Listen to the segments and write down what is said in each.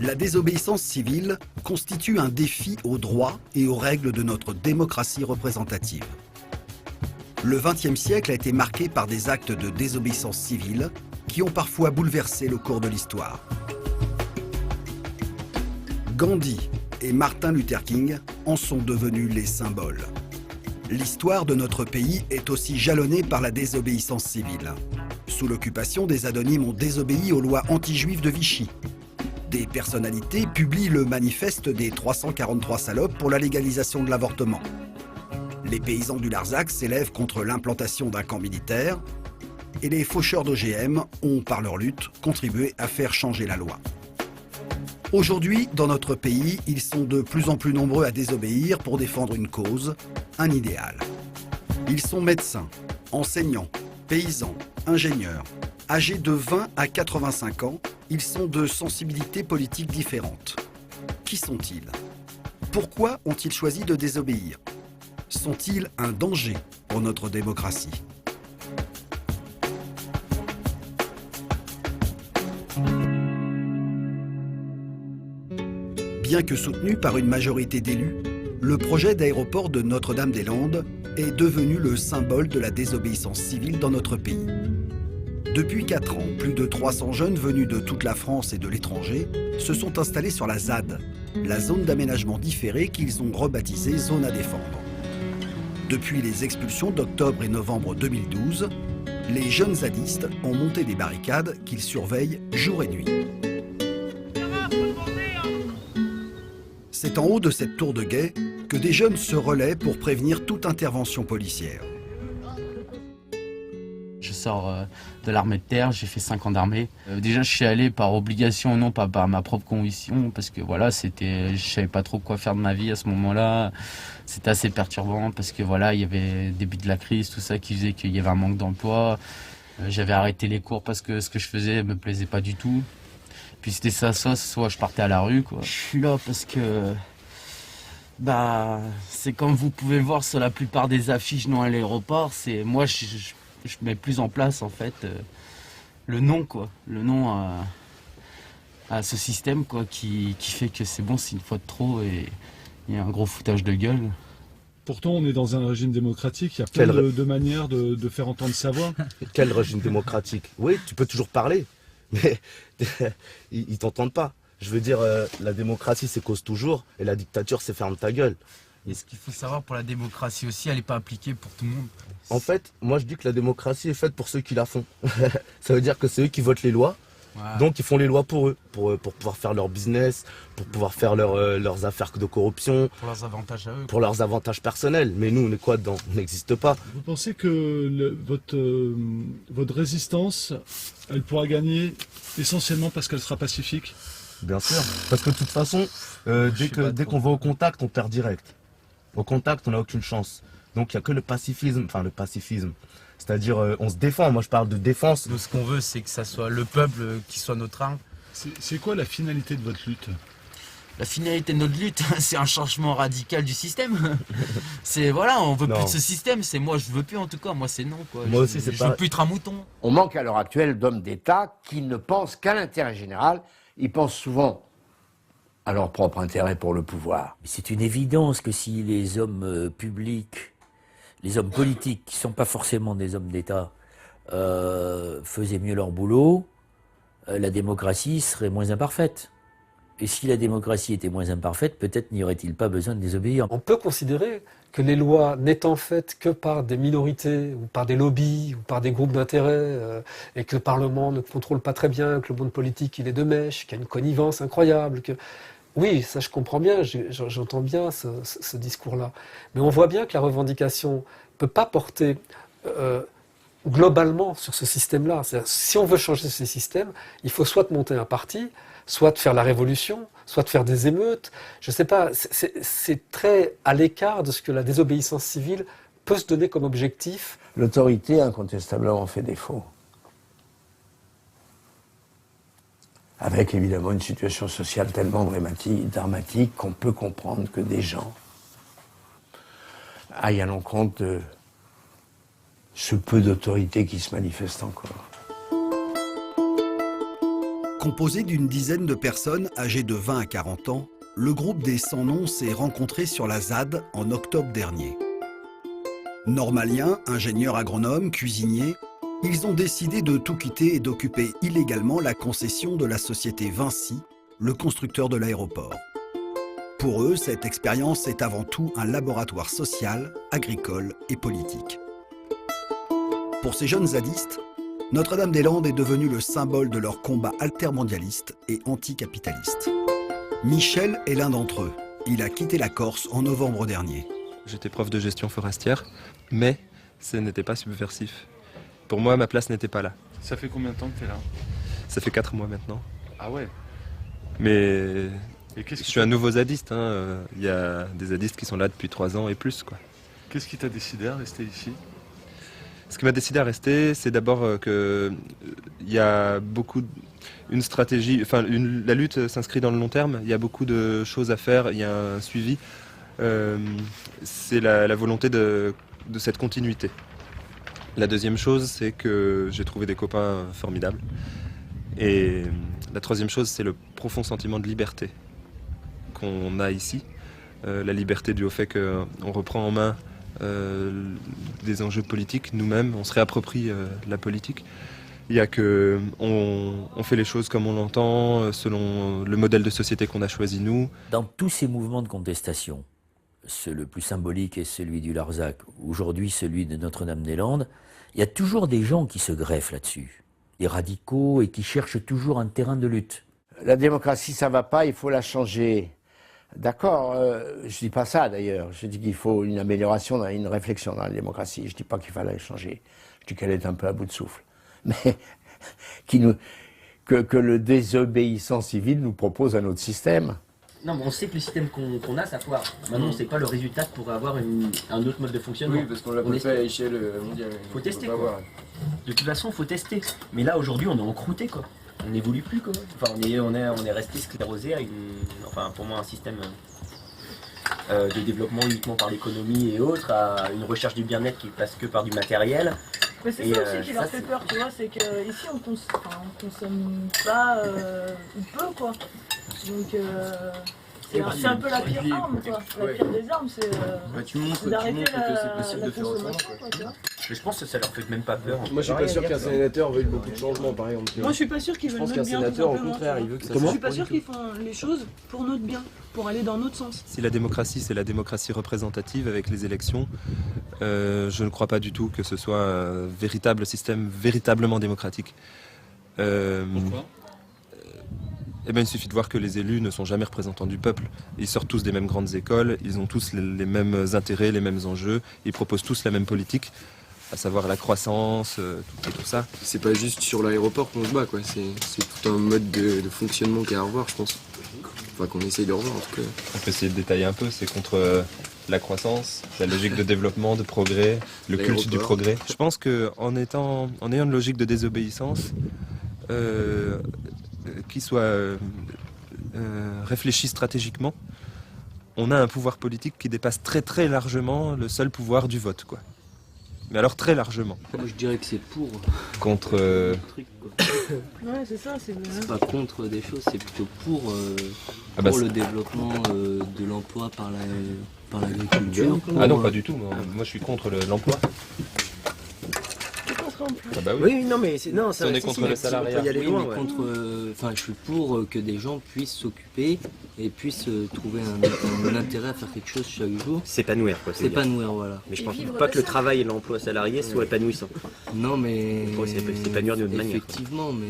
La désobéissance civile constitue un défi aux droits et aux règles de notre démocratie représentative. Le XXe siècle a été marqué par des actes de désobéissance civile qui ont parfois bouleversé le cours de l'histoire. Gandhi et Martin Luther King en sont devenus les symboles. L'histoire de notre pays est aussi jalonnée par la désobéissance civile. Sous l'occupation, des anonymes ont désobéi aux lois anti-juives de Vichy. Des personnalités publient le manifeste des 343 salopes pour la légalisation de l'avortement. Les paysans du Larzac s'élèvent contre l'implantation d'un camp militaire et les faucheurs d'OGM ont, par leur lutte, contribué à faire changer la loi. Aujourd'hui, dans notre pays, ils sont de plus en plus nombreux à désobéir pour défendre une cause, un idéal. Ils sont médecins, enseignants, paysans, ingénieurs. Âgés de 20 à 85 ans, ils sont de sensibilités politiques différentes. Qui sont-ils? Pourquoi ont-ils choisi de désobéir? Sont-ils un danger pour notre démocratie? Bien que soutenu par une majorité d'élus, le projet d'aéroport de Notre-Dame-des-Landes est devenu le symbole de la désobéissance civile dans notre pays. Depuis 4 ans, plus de 300 jeunes venus de toute la France et de l'étranger se sont installés sur la ZAD, la zone d'aménagement différé qu'ils ont rebaptisée zone à défendre. Depuis les expulsions d'octobre et novembre 2012, les jeunes zadistes ont monté des barricades qu'ils surveillent jour et nuit. C'est en haut de cette tour de guet que des jeunes se relaient pour prévenir toute intervention policière. Je sors de l'armée de terre, j'ai fait 5 ans d'armée. Déjà, je suis allé par obligation, non pas par ma propre conviction, parce que voilà, je savais pas trop quoi faire de ma vie à ce moment-là. C'était assez perturbant parce que voilà, il y avait le début de la crise, tout ça qui faisait qu'il y avait un manque d'emploi. J'avais arrêté les cours parce que ce que je faisais me plaisait pas du tout. Puis c'était ça, soit je partais à la rue, quoi. Je suis là parce que c'est comme vous pouvez le voir sur la plupart des affiches non à l'aéroport, c'est moi je mets plus en place en fait le nom, quoi, le nom à ce système, quoi, qui fait que c'est bon, c'est une fois de trop et il y a un gros foutage de gueule. Pourtant, on est dans un régime démocratique, il y a plein de manières de faire entendre sa voix. Quel régime démocratique? Oui, tu peux toujours parler, mais ils t'entendent pas. Je veux dire, la démocratie, c'est cause toujours, et la dictature, c'est ferme ta gueule. Et ce qu'il faut savoir pour la démocratie aussi, elle n'est pas appliquée pour tout le monde. En fait, moi je dis que la démocratie est faite pour ceux qui la font. Ça veut dire que c'est eux qui votent les lois, ouais. Donc ils font les lois pour eux, pour pouvoir faire leur business, pour pouvoir faire leurs affaires de corruption. Pour leurs avantages à eux. Pour leurs avantages personnels. Mais nous, on est quoi dedans? On n'existe pas. Vous pensez que votre résistance, elle pourra gagner essentiellement parce qu'elle sera pacifique? Bien sûr, parce que de toute façon, dès qu'on va au contact, on perd direct. Au contact, on n'a aucune chance. Donc il n'y a que le pacifisme, c'est-à-dire on se défend. Moi je parle de défense. Nous, ce qu'on veut, c'est que ça soit le peuple qui soit notre arme. C'est quoi la finalité de votre lutte? La finalité de notre lutte, c'est un changement radical du système. C'est voilà, on veut plus de ce système. C'est moi, je veux plus en tout cas. Moi, c'est non, quoi. Moi aussi, c'est pas. Je veux plus être un mouton. On manque à l'heure actuelle d'hommes d'État qui ne pensent qu'à l'intérêt général. Ils pensent souvent à leur propre intérêt pour le pouvoir. C'est une évidence que si les hommes publics, les hommes politiques, qui ne sont pas forcément des hommes d'État, faisaient mieux leur boulot, la démocratie serait moins imparfaite. Et si la démocratie était moins imparfaite, peut-être n'y aurait-il pas besoin de désobéir. On peut considérer que les lois n'étant faites que par des minorités, ou par des lobbies, ou par des groupes d'intérêt, et que le Parlement ne contrôle pas très bien, que le monde politique il est de mèche, qu'il y a une connivence incroyable, que... Oui, ça je comprends bien, j'entends bien ce discours-là. Mais on voit bien que la revendication ne peut pas porter globalement sur ce système-là. Si on veut changer ce système, il faut soit monter un parti, soit de faire la révolution, soit de faire des émeutes. Je ne sais pas, c'est très à l'écart de ce que la désobéissance civile peut se donner comme objectif. L'autorité, incontestablement, fait défaut. Avec évidemment une situation sociale tellement dramatique qu'on peut comprendre que des gens aillent à l'encontre de ce peu d'autorité qui se manifeste encore. Composé d'une dizaine de personnes âgées de 20 à 40 ans, le groupe des Sans Noms s'est rencontré sur la ZAD en octobre dernier. Normaliens, ingénieurs agronomes, cuisiniers, ils ont décidé de tout quitter et d'occuper illégalement la concession de la société Vinci, le constructeur de l'aéroport. Pour eux, cette expérience est avant tout un laboratoire social, agricole et politique. Pour ces jeunes zadistes, Notre-Dame-des-Landes est devenue le symbole de leur combat altermondialiste et anticapitaliste. Michel est l'un d'entre eux. Il a quitté la Corse en novembre dernier. J'étais prof de gestion forestière, mais ce n'était pas subversif. Pour moi, ma place n'était pas là. Ça fait combien de temps que tu es là? Ça fait 4 mois maintenant. Ah ouais. Mais Et je suis un nouveau zadiste. Il y a des zadistes qui sont là depuis 3 ans et plus, quoi. Qu'est-ce qui t'a décidé à rester ici? Ce qui m'a décidé à rester, c'est d'abord que il y a beaucoup une stratégie. Enfin, la lutte s'inscrit dans le long terme. Il y a beaucoup de choses à faire. Il y a un suivi. C'est la volonté de cette continuité. La deuxième chose, c'est que j'ai trouvé des copains formidables. Et la troisième chose, c'est le profond sentiment de liberté qu'on a ici. La liberté due au fait qu'on reprend en main des enjeux politiques nous-mêmes, on se réapproprie la politique. Il y a que on fait les choses comme on l'entend, selon le modèle de société qu'on a choisi nous. Dans tous ces mouvements de contestation, le plus symbolique est celui du Larzac, aujourd'hui celui de Notre-Dame-des-Landes, il y a toujours des gens qui se greffent là-dessus, des radicaux et qui cherchent toujours un terrain de lutte. La démocratie, ça va pas, il faut la changer. D'accord, je dis pas ça d'ailleurs. Je dis qu'il faut une amélioration, une réflexion dans la démocratie. Je dis pas qu'il fallait la changer. Je dis qu'elle est un peu à bout de souffle. Mais que le désobéissant civil nous propose un autre système. Non, mais on sait que le système qu'on a, ça foire. Maintenant, on ne sait pas le résultat pour avoir un autre mode de fonctionnement. Oui, parce qu'on l'a pas fait à échelle mondiale. Faut tester, quoi. De toute façon, faut tester. Mais là, aujourd'hui, on est encrouté, quoi. On n'évolue plus, quoi. Enfin, on est resté sclérosé à pour moi, un système de développement uniquement par l'économie et autres, à une recherche du bien-être qui passe que par du matériel. Mais c'est ça aussi qui leur fait peur, tu vois, c'est qu'ici on consomme pas ou peu, quoi. Donc c'est un peu la pire arme, quoi. La pire des armes, c'est d'arrêter la consommation, quoi, tu vois. Mais je pense que ça leur fait même pas peur. Moi je suis pas sûr qu'un sénateur veuille beaucoup de changements, par exemple. Moi je suis pas sûr qu'ils veulent notre bien. Je pense qu'un sénateur, au contraire, il veut que ça. Je suis pas sûr qu'ils font les choses pour notre bien, pour aller dans notre sens. Si la démocratie, c'est la démocratie représentative avec les élections, je ne crois pas du tout que ce soit un véritable système véritablement démocratique. Pourquoi? Eh bien, il suffit de voir que les élus ne sont jamais représentants du peuple. Ils sortent tous des mêmes grandes écoles, ils ont tous les mêmes intérêts, les mêmes enjeux, ils proposent tous la même politique, à savoir la croissance, tout ça. C'est pas juste sur l'aéroport qu'on se bat, quoi. C'est tout un mode de fonctionnement qu'il y a à revoir, je pense. Enfin, qu'on essaye de revoir, en tout cas. On peut essayer de détailler un peu, c'est contre la croissance, la logique de développement, de progrès, le culte du progrès. Je pense qu'en ayant une logique de désobéissance, qui soit réfléchi stratégiquement, on a un pouvoir politique qui dépasse très très largement le seul pouvoir du vote, quoi. Mais alors très largement. Moi je dirais que c'est pour. Contre. Ouais, c'est ça, c'est pas contre des choses, c'est plutôt pour le développement de l'emploi par l'agriculture. Ah non, pas du tout. Moi je suis contre l'emploi. Ah bah oui. Non mais si on est contre le salariat. Je suis pour que des gens puissent s'occuper et puissent trouver un intérêt à faire quelque chose chaque jour. S'épanouir, quoi. S'épanouir, voilà. Mais je pense pas que le travail et l'emploi salarié soient épanouissants. Non mais s'épanouir d'une manière. Effectivement, mais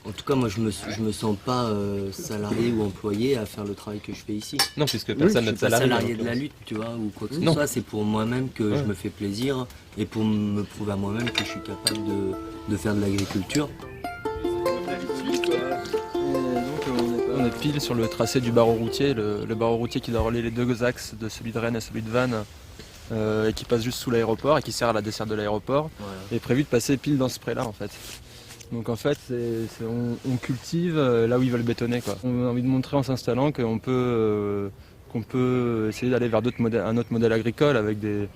en tout cas moi je me sens pas salarié ou employé à faire le travail que je fais ici. Non, puisque personne n'est salarié de la lutte, tu vois, ou quoi que ce soit. C'est pour moi-même que je me fais plaisir et pour me prouver à moi-même que je suis capable de faire de l'agriculture. On est pile sur le tracé du barreau routier, le barreau routier qui doit relier les deux axes de celui de Rennes et celui de Vannes, et qui passe juste sous l'aéroport et qui sert à la desserte de l'aéroport, est prévu de passer pile dans ce pré-là en fait. Donc en fait, on cultive là où ils veulent bétonner, quoi. On a envie de montrer en s'installant qu'on peut essayer d'aller vers un autre modèle agricole avec des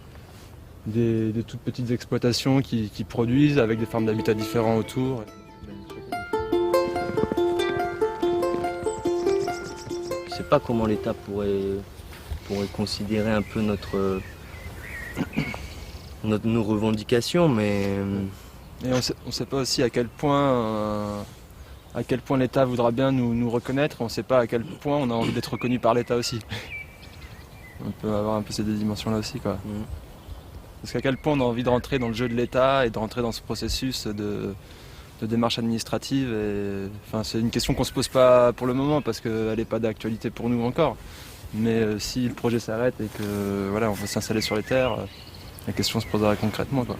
toutes petites exploitations qui produisent avec des formes d'habitat différents autour. pas comment l'État pourrait considérer un peu nos revendications, mais... Et on ne sait pas aussi à quel point l'État voudra bien nous reconnaître, on ne sait pas à quel point on a envie d'être reconnu par l'État aussi. On peut avoir un peu ces deux dimensions-là aussi, quoi. Parce qu'à quel point on a envie de rentrer dans le jeu de l'État et de rentrer dans ce processus de démarche administrative. Enfin, c'est une question qu'on ne se pose pas pour le moment parce qu'elle n'est pas d'actualité pour nous encore. Mais si le projet s'arrête et que voilà, on veut s'installer sur les terres, la question se posera concrètement, quoi.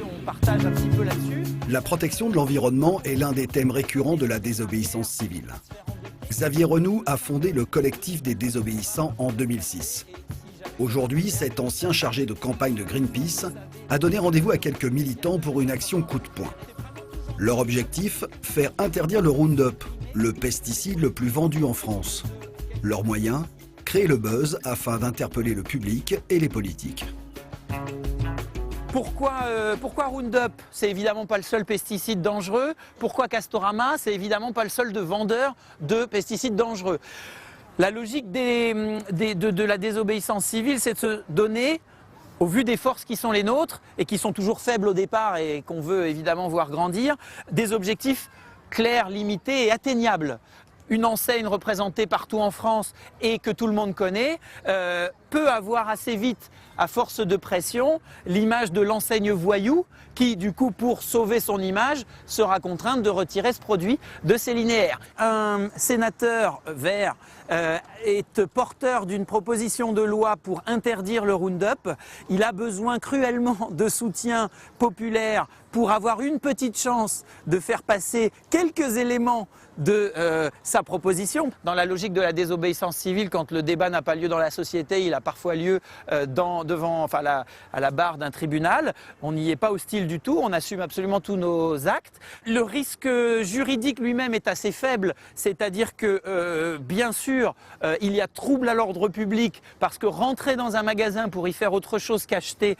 On partage un petit peu là-dessus. La protection de l'environnement est l'un des thèmes récurrents de la désobéissance civile. Xavier Renoux a fondé le collectif des désobéissants en 2006. Aujourd'hui, cet ancien chargé de campagne de Greenpeace a donné rendez-vous à quelques militants pour une action coup de poing. Leur objectif, faire interdire le Roundup, le pesticide le plus vendu en France. Leur moyen, créer le buzz afin d'interpeller le public et les politiques. Pourquoi Roundup? C'est évidemment pas le seul pesticide dangereux. Pourquoi Castorama? C'est évidemment pas le seul vendeur de pesticides dangereux. La logique de la désobéissance civile, c'est de se donner, au vu des forces qui sont les nôtres et qui sont toujours faibles au départ et qu'on veut évidemment voir grandir, des objectifs clairs, limités et atteignables. Une enseigne représentée partout en France et que tout le monde connaît peut avoir assez vite, à force de pression, l'image de l'enseigne voyou qui, du coup, pour sauver son image, sera contrainte de retirer ce produit de ses linéaires. Un sénateur vert est porteur d'une proposition de loi pour interdire le Roundup. Il a besoin cruellement de soutien populaire pour avoir une petite chance de faire passer quelques éléments de sa proposition. Dans la logique de la désobéissance civile, quand le débat n'a pas lieu dans la société, il a parfois lieu à la barre d'un tribunal. On n'y est pas hostile du tout, on assume absolument tous nos actes. Le risque juridique lui-même est assez faible, c'est-à-dire que bien sûr, il y a trouble à l'ordre public parce que rentrer dans un magasin pour y faire autre chose qu'acheter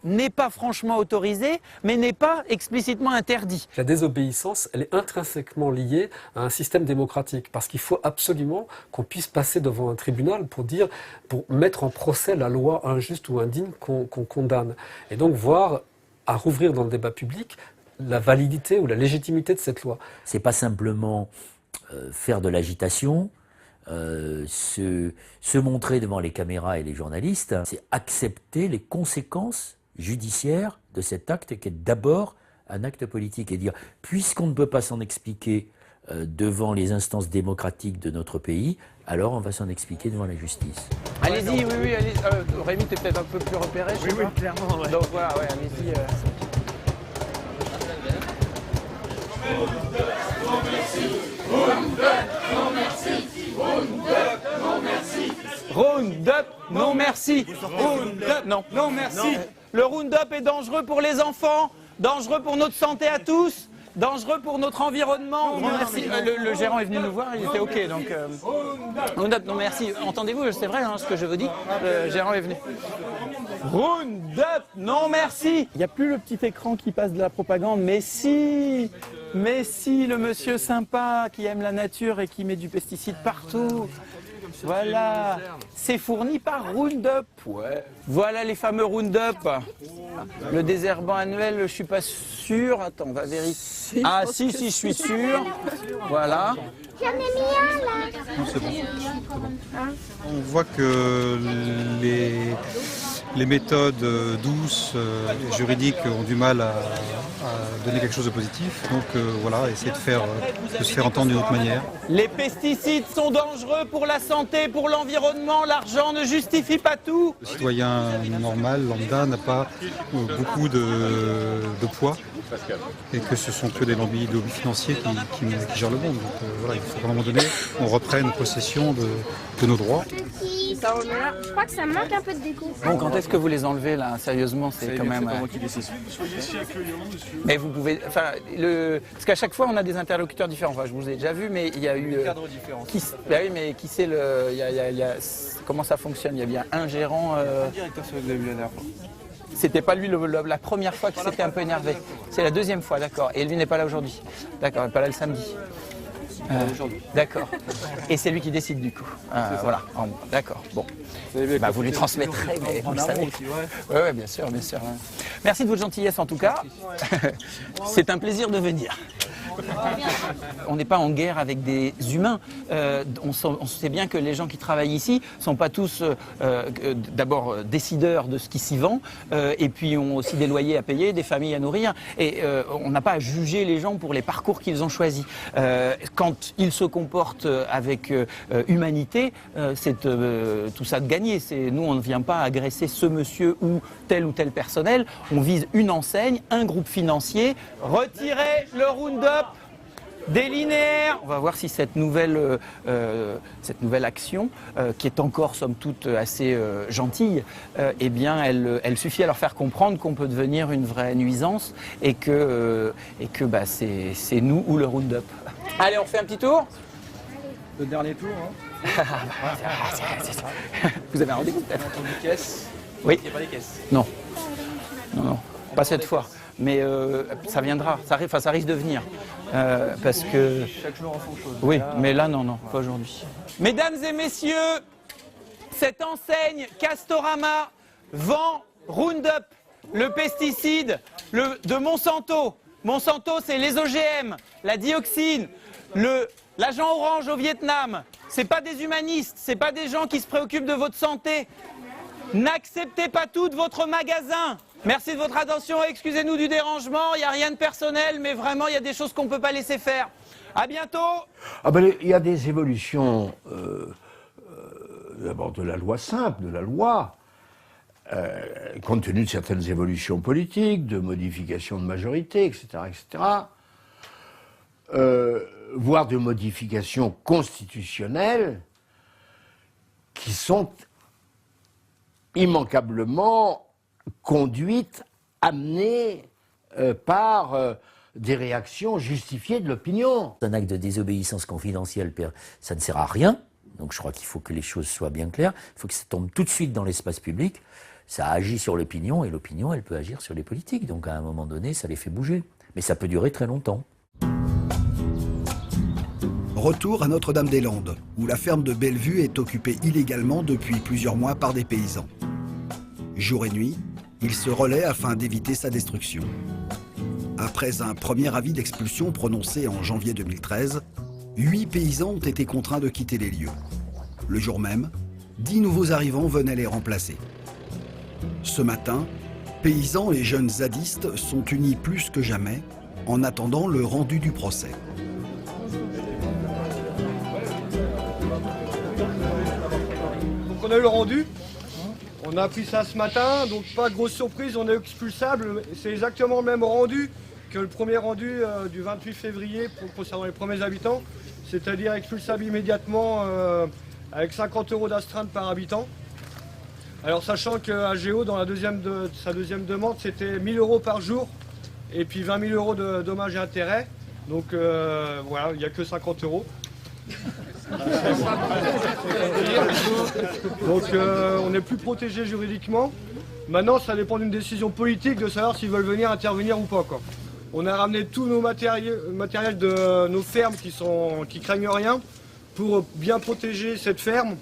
n'est pas franchement autorisé, mais n'est pas explicitement interdit. La désobéissance, elle est intrinsèquement liée à un système démocratique, parce qu'il faut absolument qu'on puisse passer devant un tribunal pour mettre en procès la loi injuste ou indigne qu'on condamne. Et donc voir à rouvrir dans le débat public la validité ou la légitimité de cette loi. C'est pas simplement faire de l'agitation, se montrer devant les caméras et les journalistes, c'est accepter les conséquences judiciaires de cet acte qui est d'abord un acte politique et dire, puisqu'on ne peut pas s'en expliquer devant les instances démocratiques de notre pays, alors on va s'en expliquer devant la justice. Allez-y, oui, allez. Rémi, t'es peut-être un peu plus repéré, je sais pas. Clairement, ouais. Donc voilà, ouais, allez-y. Roundup, non merci. Roundup, non. Non merci. Le Roundup est dangereux pour les enfants, dangereux pour notre santé à tous, dangereux pour notre environnement. Non, merci. Le gérant est venu nous voir, il était OK. Donc, Roundup, non merci. Entendez-vous, c'est vrai ce que je vous dis. Le gérant est venu. Roundup, non merci. Il n'y a plus le petit écran qui passe de la propagande, mais si, le monsieur sympa qui aime la nature et qui met du pesticide partout. Voilà, c'est fourni par Roundup. Ouais. Voilà les fameux Roundup. Le désherbant annuel, je suis pas sûr. Attends, on va vérifier. Ah si, je suis sûr. Voilà. J'en ai mis un là. C'est bon. On voit que les méthodes douces et juridiques ont du mal à donner quelque chose de positif. Donc voilà, essayer de se faire entendre d'une autre manière. Les pesticides sont dangereux pour la santé, pour l'environnement. L'argent ne justifie pas tout. Le citoyen normal, lambda, n'a pas beaucoup de poids et que ce sont que des lobbies financiers qui gèrent le monde. Donc voilà, il faut qu'à un moment donné, on reprenne possession de nos droits. Je crois que ça manque un peu de déco. Bon, quand est-ce que vous les enlevez là? Sérieusement, c'est quand même. C'est pas moi qui décide. Mais vous pouvez. Enfin, parce qu'à chaque fois, on a des interlocuteurs différents. Enfin, je vous ai déjà vu, mais il y a eu. Cadre différent. Bah oui, mais qui c'est le. Comment ça fonctionne? Il y a bien un gérant. Un directeur sur le millionnaire. C'était pas lui la première fois qu'il s'était un peu énervé. C'est la deuxième fois, d'accord. Et lui n'est pas là aujourd'hui. D'accord, il n'est pas là le samedi. D'accord. Et c'est lui qui décide du coup. Voilà. D'accord. Bon. Vous lui transmettrez, mais vous le savez. Oui, bien sûr, bien sûr. Merci de votre gentillesse en tout cas. C'est un plaisir de venir. On n'est pas en guerre avec des humains. On sait bien que les gens qui travaillent ici ne sont pas tous d'abord décideurs de ce qui s'y vend, et puis ont aussi des loyers à payer, des familles à nourrir. Et on n'a pas à juger les gens pour les parcours qu'ils ont choisis. Quand ils se comportent avec humanité, c'est tout ça de gagner. Nous, on ne vient pas agresser ce monsieur ou tel personnel. On vise une enseigne, un groupe financier. Retirez le Roundup des linéaires. On va voir si cette nouvelle action, qui est encore somme toute assez gentille, eh bien elle suffit à leur faire comprendre qu'on peut devenir une vraie nuisance et que c'est nous ou le Roundup. Allez, on fait un petit tour. Le dernier tour. Vous avez un rendez-vous peut-être? Des caisses. Oui. Il n'y a pas des caisses. Non. Non, pas cette fois. Mais ça viendra, ça risque de venir. Parce que... Chaque jour en font chose. Oui, mais là, non, pas aujourd'hui. Mesdames et messieurs, cette enseigne Castorama vend Roundup, le pesticide de Monsanto. Monsanto, c'est les OGM, la dioxine, l'agent orange au Vietnam. C'est pas des humanistes, c'est pas des gens qui se préoccupent de votre santé. N'acceptez pas tout de votre magasin. Merci de votre attention, excusez-nous du dérangement, il n'y a rien de personnel, mais vraiment il y a des choses qu'on ne peut pas laisser faire. À bientôt. Il y a des évolutions, d'abord de la loi simple, de la loi, compte tenu de certaines évolutions politiques, de modifications de majorité, etc., voire de modifications constitutionnelles qui sont immanquablement conduite, amenée par des réactions justifiées de l'opinion. Un acte de désobéissance confidentielle, ça ne sert à rien. Donc je crois qu'il faut que les choses soient bien claires. Il faut que ça tombe tout de suite dans l'espace public. Ça agit sur l'opinion et l'opinion, elle peut agir sur les politiques. Donc à un moment donné, ça les fait bouger. Mais ça peut durer très longtemps. Retour à Notre-Dame-des-Landes, où la ferme de Bellevue est occupée illégalement depuis plusieurs mois par des paysans. Jour et nuit, il se relaie afin d'éviter sa destruction. Après un premier avis d'expulsion prononcé en janvier 2013, 8 paysans ont été contraints de quitter les lieux. Le jour même, 10 nouveaux arrivants venaient les remplacer. Ce matin, paysans et jeunes zadistes sont unis plus que jamais en attendant le rendu du procès. Donc on a eu le rendu. On a appris ça ce matin, donc pas de grosse surprise, on est expulsable. C'est exactement le même rendu que le premier rendu du 28 février concernant les premiers habitants, c'est-à-dire expulsable immédiatement avec 50 € d'astreinte par habitant. Alors sachant qu'à Géo, dans sa deuxième demande, c'était 1 000 € par jour et puis 20 000 € de dommages et intérêts. Donc voilà, il n'y a que 50 €. Donc on n'est plus protégé juridiquement. Maintenant, ça dépend d'une décision politique de savoir s'ils veulent venir intervenir ou pas, quoi. On a ramené tous nos matériels de nos fermes qui craignent rien pour bien protéger cette ferme,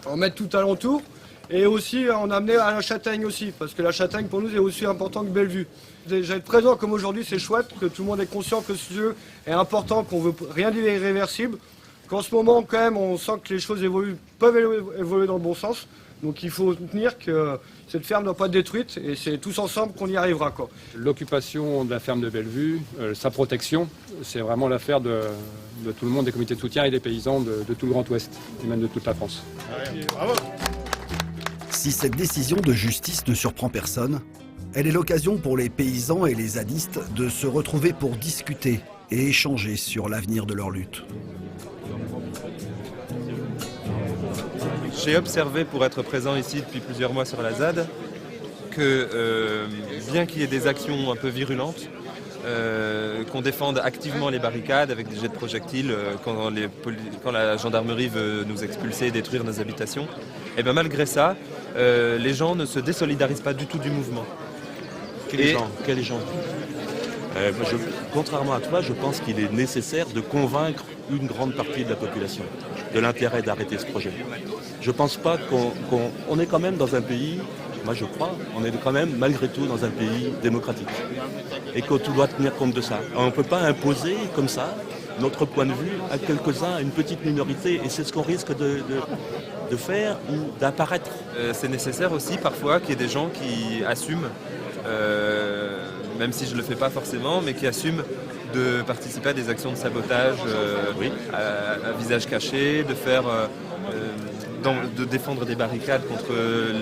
en mettre tout alentour. Et aussi, on a amené à la châtaigne aussi, parce que la châtaigne pour nous est aussi important que Bellevue. Déjà être présent comme aujourd'hui, c'est chouette, que tout le monde est conscient que ce jeu est important, qu'on veut rien d'irréversible. Qu'en ce moment, quand même, on sent que les choses peuvent évoluer dans le bon sens. Donc il faut tenir que cette ferme ne doit pas être détruite et c'est tous ensemble qu'on y arrivera, quoi. L'occupation de la ferme de Bellevue, sa protection, c'est vraiment l'affaire de tout le monde, des comités de soutien et des paysans de tout le Grand Ouest, et même de toute la France. Bravo. Si cette décision de justice ne surprend personne, elle est l'occasion pour les paysans et les zadistes de se retrouver pour discuter et échanger sur l'avenir de leur lutte. J'ai observé, pour être présent ici depuis plusieurs mois sur la ZAD, que bien qu'il y ait des actions un peu virulentes, qu'on défende activement les barricades avec des jets de projectiles quand la gendarmerie veut nous expulser et détruire nos habitations, et bien malgré ça, les gens ne se désolidarisent pas du tout du mouvement. Quels gens Contrairement à toi, je pense qu'il est nécessaire de convaincre une grande partie de la population de l'intérêt d'arrêter ce projet. Je ne pense pas qu'on est quand même dans un pays, moi je crois, on est quand même malgré tout dans un pays démocratique. Et qu'on doit tenir compte de ça. On ne peut pas imposer comme ça notre point de vue à quelques-uns, à une petite minorité. Et c'est ce qu'on risque de faire ou d'apparaître. C'est nécessaire aussi parfois qu'il y ait des gens qui assument, même si je ne le fais pas forcément, mais qui assument de participer à des actions de sabotage à visage caché, de défendre des barricades contre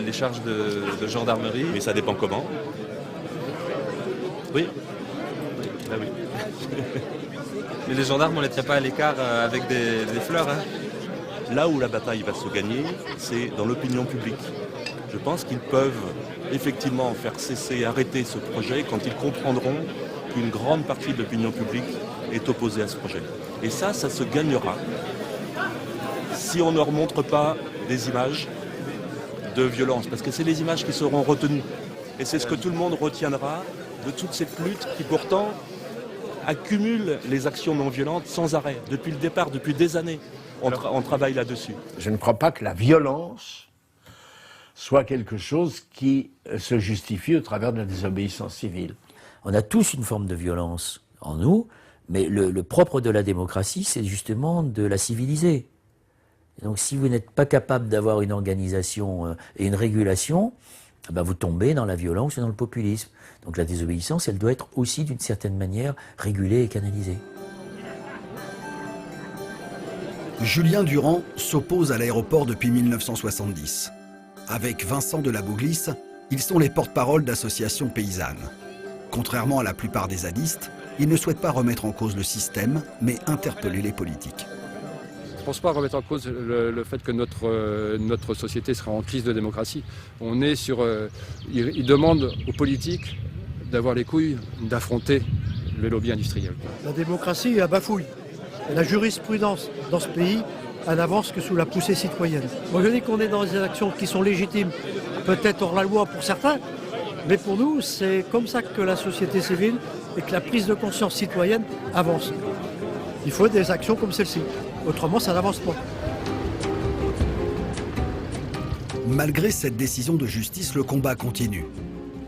les charges de gendarmerie. Mais ça dépend comment. Oui. Ah oui. Mais les gendarmes, on ne les tient pas à l'écart avec des fleurs. Hein. Là où la bataille va se gagner, c'est dans l'opinion publique. Je pense qu'ils peuvent effectivement faire cesser, arrêter ce projet quand ils comprendront qu'une grande partie de l'opinion publique est opposée à ce projet. Et ça se gagnera si on ne leur montre pas des images de violence, parce que c'est les images qui seront retenues. Et c'est ce que tout le monde retiendra de toute cette lutte qui pourtant accumule les actions non violentes sans arrêt. Depuis le départ, depuis des années, on travaille là-dessus. Je ne crois pas que la violence soit quelque chose qui se justifie au travers de la désobéissance civile. On a tous une forme de violence en nous, mais le propre de la démocratie, c'est justement de la civiliser. Et donc si vous n'êtes pas capable d'avoir une organisation et une régulation, ben vous tombez dans la violence et dans le populisme. Donc la désobéissance, elle doit être aussi d'une certaine manière régulée et canalisée. Julien Durand s'oppose à l'aéroport depuis 1970. Avec Vincent de la Bouglisse, ils sont les porte-parole d'associations paysannes. Contrairement à la plupart des zadistes, ils ne souhaitent pas remettre en cause le système, mais interpeller les politiques. Je ne pense pas remettre en cause le fait que notre société sera en crise de démocratie. On est sur... ils demandent aux politiques d'avoir les couilles d'affronter le lobby industriel. La démocratie est à bafouille. La jurisprudence dans ce pays, elle n'avance que sous la poussée citoyenne. Moi je dis qu'on est dans des actions qui sont légitimes, peut-être hors la loi pour certains, mais pour nous c'est comme ça que la société civile et que la prise de conscience citoyenne avance. Il faut des actions comme celle-ci, autrement ça n'avance pas. Malgré cette décision de justice, le combat continue.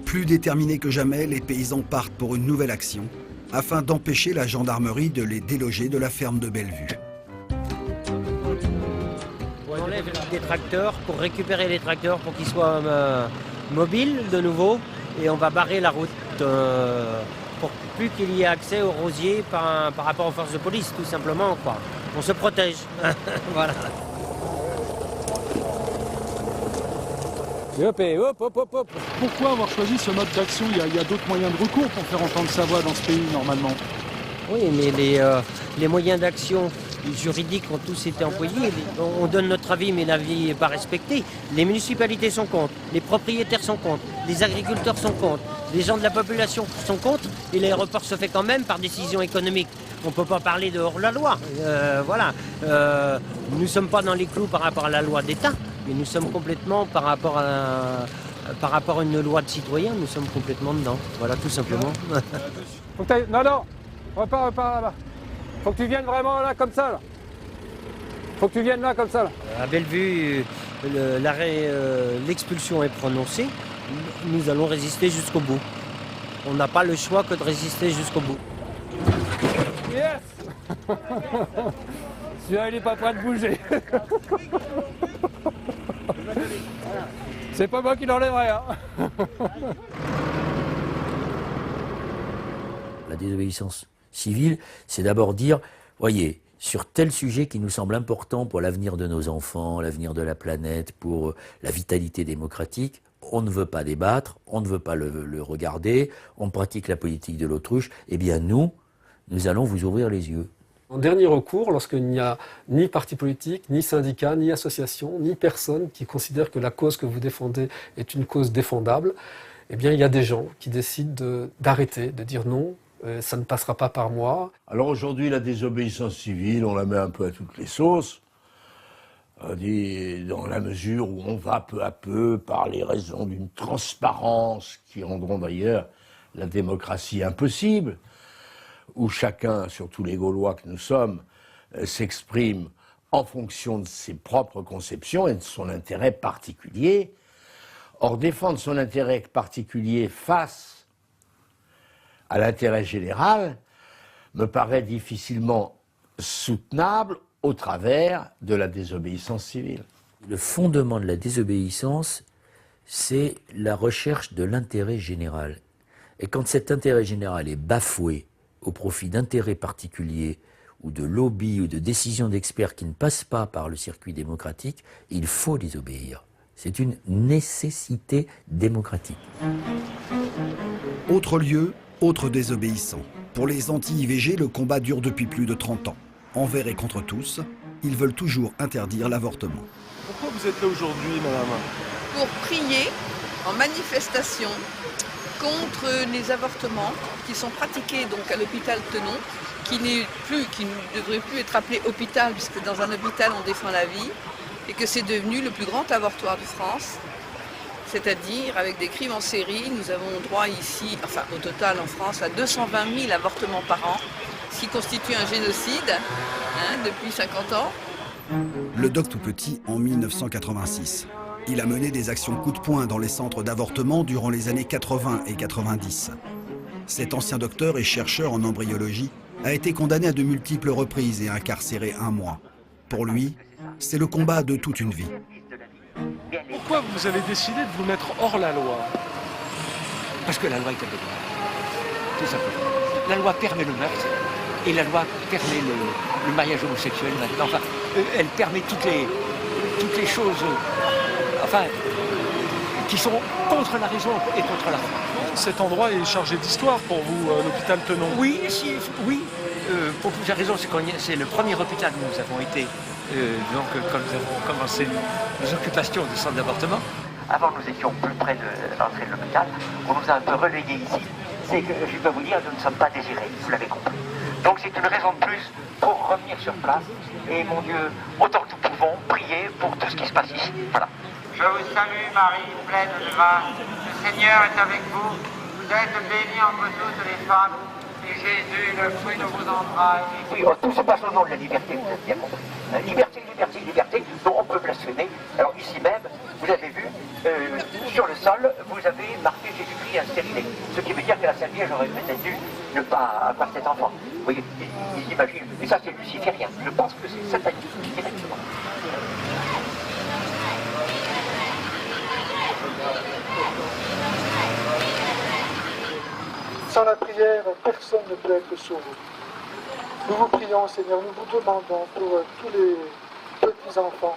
Plus déterminés que jamais, les paysans partent pour une nouvelle action afin d'empêcher la gendarmerie de les déloger de la ferme de Bellevue. On enlève des tracteurs pour récupérer les tracteurs pour qu'ils soient mobiles de nouveau et on va barrer la route pour plus qu'il y ait accès aux rosiers par rapport aux forces de police tout simplement quoi. On se protège. Voilà. Et hop, hop. Pourquoi avoir choisi ce mode d'action? Il y a d'autres moyens de recours pour faire entendre sa voix dans ce pays, normalement. Oui, mais les moyens d'action juridiques ont tous été employés. On donne notre avis, mais l'avis n'est pas respecté. Les municipalités sont contre, les propriétaires sont contre, les agriculteurs sont contre, les gens de la population sont contre, et l'aéroport se fait quand même par décision économique. On ne peut pas parler de hors-la-loi. Voilà. Nous ne sommes pas dans les clous par rapport à la loi d'État, mais nous sommes complètement par rapport à une loi de citoyen, nous sommes complètement dedans. Voilà, tout simplement. Non, repars là-bas. Faut que tu viennes vraiment là, comme ça. Là. Faut que tu viennes là, comme ça. Là. À Bellevue, l'expulsion est prononcée. Nous allons résister jusqu'au bout. On n'a pas le choix que de résister jusqu'au bout. Yes. Celui-là, il n'est pas prêt de bouger. C'est pas moi qui l'enlèverai. Hein. La désobéissance civile, c'est d'abord dire, voyez, sur tel sujet qui nous semble important pour l'avenir de nos enfants, l'avenir de la planète, pour la vitalité démocratique, on ne veut pas débattre, on ne veut pas le regarder, on pratique la politique de l'autruche, eh bien nous allons vous ouvrir les yeux. En dernier recours, lorsqu'il n'y a ni parti politique, ni syndicat, ni association, ni personne qui considère que la cause que vous défendez est une cause défendable, eh bien il y a des gens qui décident d'arrêter, de dire non, ça ne passera pas par moi. Alors aujourd'hui, la désobéissance civile, on la met un peu à toutes les sauces, dans la mesure où on va peu à peu, par les raisons d'une transparence qui rendront d'ailleurs la démocratie impossible, où chacun, surtout les Gaulois que nous sommes, s'exprime en fonction de ses propres conceptions et de son intérêt particulier. Or, défendre son intérêt particulier face à l'intérêt général me paraît difficilement soutenable au travers de la désobéissance civile. Le fondement de la désobéissance, c'est la recherche de l'intérêt général. Et quand cet intérêt général est bafoué au profit d'intérêts particuliers ou de lobbies ou de décisions d'experts qui ne passent pas par le circuit démocratique, il faut désobéir. C'est une nécessité démocratique. Autre lieu, autre désobéissant. Pour les anti-IVG, le combat dure depuis plus de 30 ans. Envers et contre tous, ils veulent toujours interdire l'avortement. Pourquoi vous êtes là aujourd'hui, madame? Pour prier en manifestation contre les avortements qui sont pratiqués donc à l'hôpital Tenon, qui ne devrait plus être appelé hôpital, puisque dans un hôpital on défend la vie, et que c'est devenu le plus grand avortoir de France. C'est-à-dire, avec des crimes en série, nous avons droit ici, enfin au total en France, à 220 000 avortements par an, ce qui constitue un génocide depuis 50 ans. Le Doc tout petit en 1986. Il a mené des actions coup de poing dans les centres d'avortement durant les années 80 et 90. Cet ancien docteur et chercheur en embryologie a été condamné à de multiples reprises et incarcéré 1 mois. Pour lui, c'est le combat de toute une vie. Pourquoi vous avez décidé de vous mettre hors la loi? Parce que la loi est abominable, tout simplement. La loi permet le meurtre et la loi permet le mariage homosexuel maintenant. Enfin, elle permet toutes les choses qui sont contre la raison et contre la foi. Cet endroit est chargé d'histoire pour vous, l'hôpital Tenon. Oui, pour plusieurs raisons. C'est le premier hôpital où nous avons été, quand nous avons commencé nos occupations du centre d'avortement. Avant, nous étions plus près de l'entrée de l'hôpital. On nous a un peu relégués ici. C'est que, je peux vous dire, nous ne sommes pas désirés, vous l'avez compris. Donc c'est une raison de plus pour revenir sur place. Et mon Dieu, autant que nous pouvons, prier pour tout ce qui se passe ici. Voilà. Je vous salue Marie, pleine de grâce. Le Seigneur est avec vous. Vous êtes bénie entre toutes les femmes. Et Jésus, le fruit de vos entrailles. Oui, tout se passe au nom de la liberté, vous avez bien compris. Liberté, liberté, liberté, dont on peut blasphémer. Alors ici même, vous avez vu, sur le sol, vous avez marqué Jésus-Christ instérilé. Ce qui veut dire que la Sainte Vierge aurait peut-être dû ne pas avoir cet enfant. Vous voyez, ils imaginent. Et ça, c'est luciférien. Je pense que c'est satanique, directement. Sans la prière, personne ne peut être sauvé. Nous vous prions, Seigneur, nous vous demandons pour tous les petits-enfants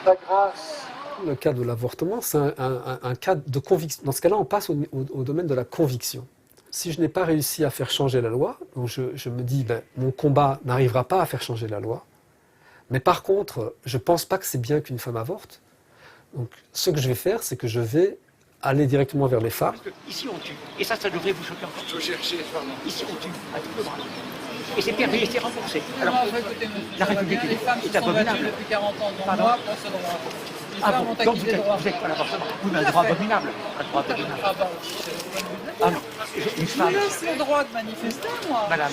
la grâce. Le cas de l'avortement, c'est un cas de conviction. Dans ce cas-là, on passe au domaine de la conviction. Si je n'ai pas réussi à faire changer la loi, donc je me dis, mon combat n'arrivera pas à faire changer la loi, mais par contre, je ne pense pas que c'est bien qu'une femme avorte. Donc, ce que je vais faire, c'est que je vais aller directement vers les femmes. Parce que ici on tue, et ça devrait vous choquer encore. Ici on tue à tout le bras. Et c'est permis, et c'est remboursé. Alors, la République est abominable. Depuis 40 ans, donc moi, pour ce droit. Ah bon, donc vous n'êtes pas l'avortement. Oui, mais un droit abominable. Un droit abominable. Ah non, une femme... J'ai aussi le droit de manifester, moi. Madame,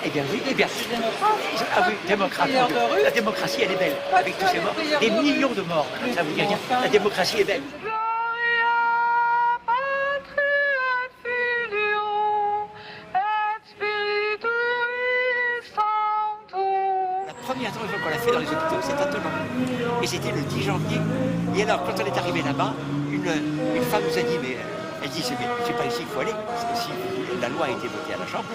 eh bien oui, eh bien... Ah oui, démocrate. La démocratie, elle est belle. Avec tous ces morts, des millions de morts. Ça vous dit rien. La démocratie est belle. La première intervention qu'on a fait dans les hôpitaux, c'était à Tenon. Et c'était le 10 janvier. Et alors, quand on est arrivé là-bas, une femme nous a dit, mais elle dit, c'est pas ici qu'il faut aller, parce que si la loi a été votée à la Chambre,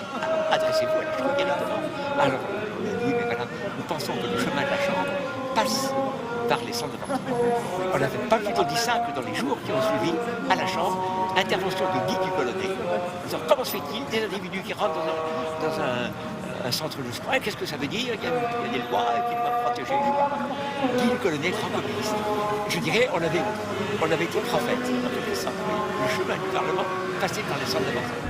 adressez-vous à la Chambre directement. Alors, on a dit, mais voilà, nous pensons que le chemin de la Chambre passe par les centres d'avortement. On n'avait pas plutôt dit ça que dans les jours qui ont suivi, à la Chambre, intervention de Guy Ducolonnet. Comment se fait-il des individus qui rentrent dans un centre de soins, qu'est-ce que ça veut dire? Il y a des lois qui doivent protéger. Guy Ducolonnet, grand communiste. Je dirais, on avait été prophète dans tous les centres. Le chemin du Parlement passait par les centres d'avortement.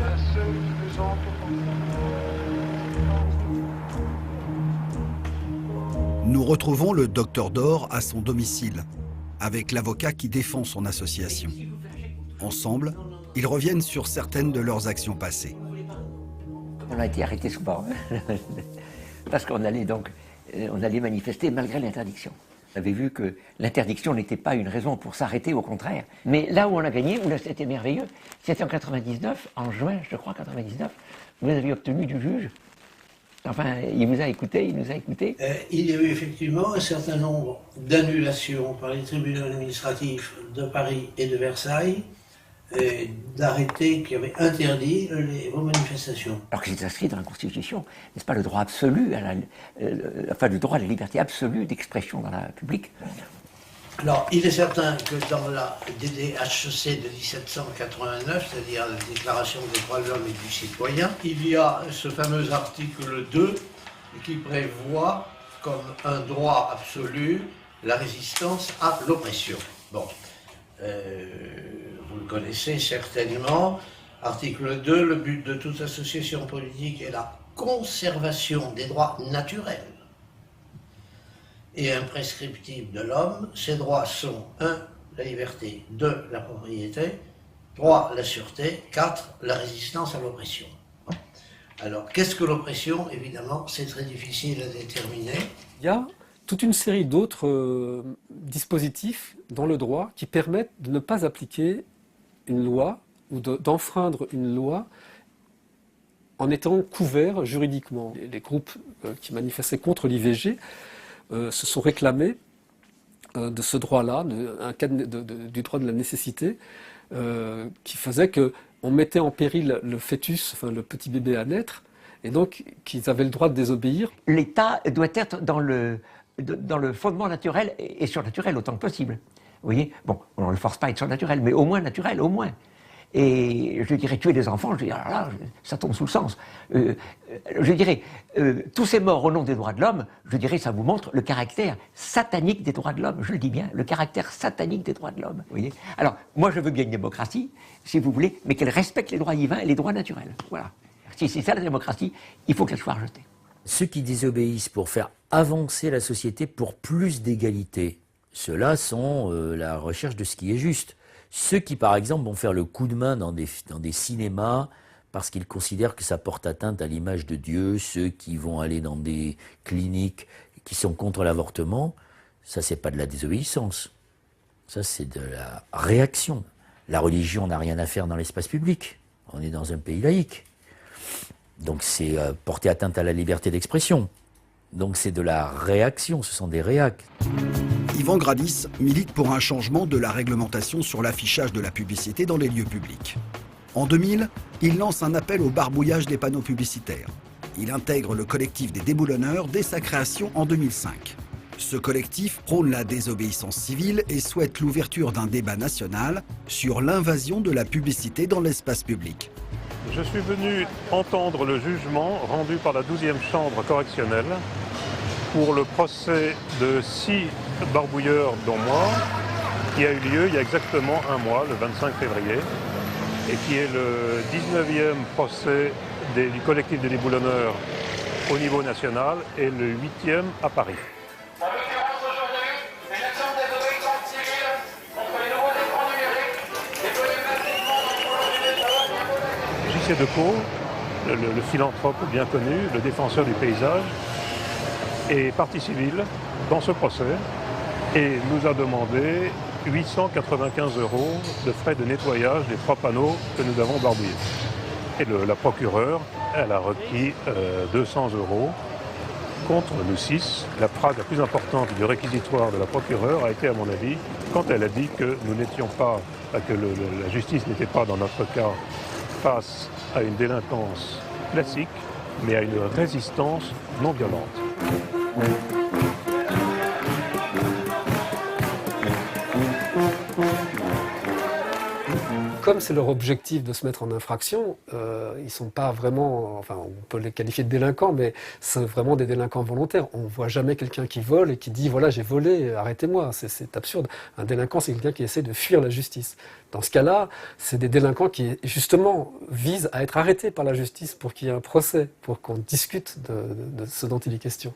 Nous retrouvons le docteur Dor à son domicile, avec l'avocat qui défend son association. Ensemble, ils reviennent sur certaines de leurs actions passées. On a été arrêtés souvent, parce qu'on allait donc, on allait manifester malgré l'interdiction. On avait vu que l'interdiction n'était pas une raison pour s'arrêter, au contraire. Mais là où on a gagné, où c'était merveilleux, c'était en 99, en juin, je crois, 99, vous avez obtenu du juge. Enfin, il vous a écouté, il nous a écoutés. Il y a eu effectivement un certain nombre d'annulations par les tribunaux administratifs de Paris et de Versailles, d'arrêtés qui avaient interdit vos manifestations. Alors que c'est inscrit dans la Constitution, n'est-ce pas, le droit absolu, enfin le droit à la liberté absolue d'expression dans la publique. Alors, il est certain que dans la DDHC de 1789, c'est-à-dire la Déclaration des droits de l'homme et du citoyen, il y a ce fameux article 2 qui prévoit comme un droit absolu la résistance à l'oppression. Bon. Vous le connaissez certainement. Article 2, le but de toute association politique est la conservation des droits naturels et imprescriptibles de l'homme. Ces droits sont 1. La liberté, 2. La propriété, 3. La sûreté, 4. La résistance à l'oppression. Alors, qu'est-ce que l'oppression? Évidemment, c'est très difficile à déterminer. Il y a toute une série d'autres dispositifs dans le droit qui permettent de ne pas appliquer une loi ou d'enfreindre une loi en étant couverts juridiquement. Les groupes qui manifestaient contre l'IVG se sont réclamés de ce droit-là, du droit de la nécessité, qui faisait qu'on mettait en péril le fœtus, enfin le petit bébé à naître, et donc qu'ils avaient le droit de désobéir. L'État doit être dans le fondement naturel et surnaturel autant que possible. Vous voyez, bon, on ne le force pas à être surnaturel, mais au moins naturel, au moins. Et je dirais tuer des enfants, je dirais, alors là, ça tombe sous le sens. Je dirais, tous ces morts au nom des droits de l'homme, je dirais, ça vous montre le caractère satanique des droits de l'homme. Je le dis bien, le caractère satanique des droits de l'homme. Vous voyez. Alors, moi, je veux bien une démocratie, si vous voulez, mais qu'elle respecte les droits divins et les droits naturels. Voilà. Si c'est ça la démocratie, il faut qu'elle soit rejetée. Ceux qui désobéissent pour faire avancer la société pour plus d'égalité, ceux-là sont la recherche de ce qui est juste. Ceux qui, par exemple, vont faire le coup de main dans des cinémas parce qu'ils considèrent que ça porte atteinte à l'image de Dieu, ceux qui vont aller dans des cliniques qui sont contre l'avortement, ça, c'est pas de la désobéissance. Ça, c'est de la réaction. La religion n'a rien à faire dans l'espace public. On est dans un pays laïque. Donc c'est porter atteinte à la liberté d'expression. Donc c'est de la réaction, ce sont des réacs. Yvan Gradis milite pour un changement de la réglementation sur l'affichage de la publicité dans les lieux publics. En 2000, il lance un appel au barbouillage des panneaux publicitaires. Il intègre le collectif des déboulonneurs dès sa création en 2005. Ce collectif prône la désobéissance civile et souhaite l'ouverture d'un débat national sur l'invasion de la publicité dans l'espace public. Je suis venu entendre le jugement rendu par la 12e chambre correctionnelle pour le procès de 6 barbouilleurs, dont moi, qui a eu lieu il y a exactement un mois, le 25 février, et qui est le 19e procès du collectif des déboulonneurs au niveau national et le 8e à Paris. J.C. Decaux, le philanthrope bien connu, le défenseur du paysage, est partie civile dans ce procès et nous a demandé 895 € de frais de nettoyage des 3 panneaux que nous avons barbouillés. Et la procureure, elle a requis 200 € contre nous 6. La phrase la plus importante du réquisitoire de la procureure a été, à mon avis, quand elle a dit que nous n'étions pas, que la justice n'était pas, dans notre cas, face à une délinquance classique, mais à une résistance non violente. Comme c'est leur objectif de se mettre en infraction, ils ne sont pas vraiment, enfin on peut les qualifier de délinquants, mais c'est vraiment des délinquants volontaires. On ne voit jamais quelqu'un qui vole et qui dit voilà j'ai volé, arrêtez-moi, c'est absurde. Un délinquant c'est quelqu'un qui essaie de fuir la justice. Dans ce cas-là, c'est des délinquants qui justement visent à être arrêtés par la justice pour qu'il y ait un procès, pour qu'on discute de ce dont il est question.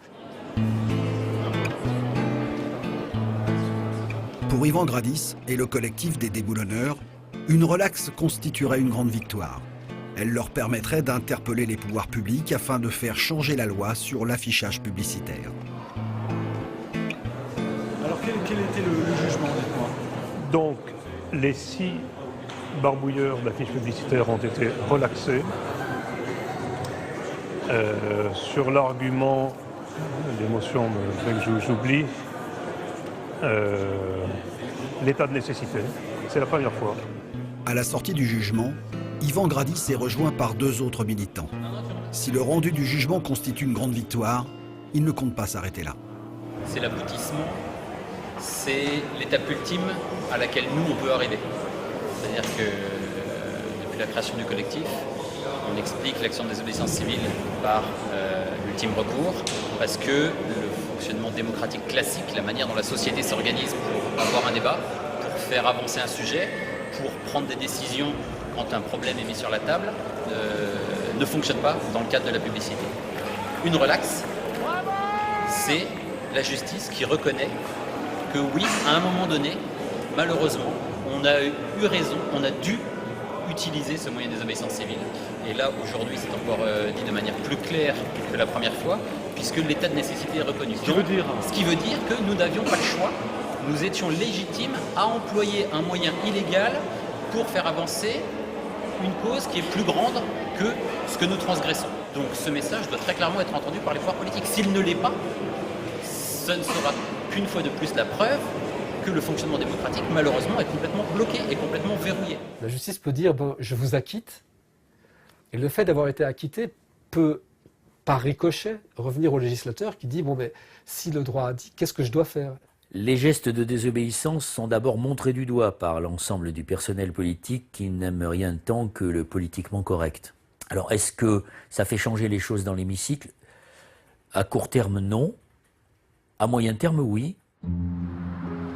Pour Yvan Gradis et le collectif des déboulonneurs, une relaxe constituerait une grande victoire. Elle leur permettrait d'interpeller les pouvoirs publics afin de faire changer la loi sur l'affichage publicitaire. Alors quel était le jugement, dites-moi? Donc, les 6 barbouilleurs d'affiches publicitaires ont été relaxés sur l'argument, l'émotion me fait que j'oublie, l'état de nécessité. C'est la première fois. À la sortie du jugement, Yvan Gradis est rejoint par 2 autres militants. Si le rendu du jugement constitue une grande victoire, il ne compte pas s'arrêter là. C'est l'aboutissement, c'est l'étape ultime à laquelle nous, on peut arriver. C'est-à-dire que depuis la création du collectif, on explique l'action de désobéissance civile par l'ultime recours, parce que le fonctionnement démocratique classique, la manière dont la société s'organise pour avoir un débat, pour faire avancer un sujet, pour prendre des décisions quand un problème est mis sur la table, ne fonctionne pas dans le cadre de la publicité. Une relaxe, c'est la justice qui reconnaît que oui, à un moment donné, malheureusement, on a eu raison, on a dû utiliser ce moyen de désobéissance civile. Et là, aujourd'hui, c'est encore dit de manière plus claire que la première fois, puisque l'état de nécessité est reconnu. Ce qui veut dire que nous n'avions pas le choix, nous étions légitimes à employer un moyen illégal pour faire avancer une cause qui est plus grande que ce que nous transgressons. Donc ce message doit très clairement être entendu par les pouvoirs politiques. S'il ne l'est pas, ce ne sera qu'une fois de plus la preuve que le fonctionnement démocratique, malheureusement, est complètement bloqué et complètement verrouillé. La justice peut dire, bon, je vous acquitte, et le fait d'avoir été acquitté peut, par ricochet, revenir au législateur qui dit, bon, mais si le droit a dit, qu'est-ce que je dois faire? Les gestes de désobéissance sont d'abord montrés du doigt par l'ensemble du personnel politique qui n'aime rien tant que le politiquement correct. Alors, est-ce que ça fait changer les choses dans l'hémicycle? À court terme, non. À moyen terme, oui.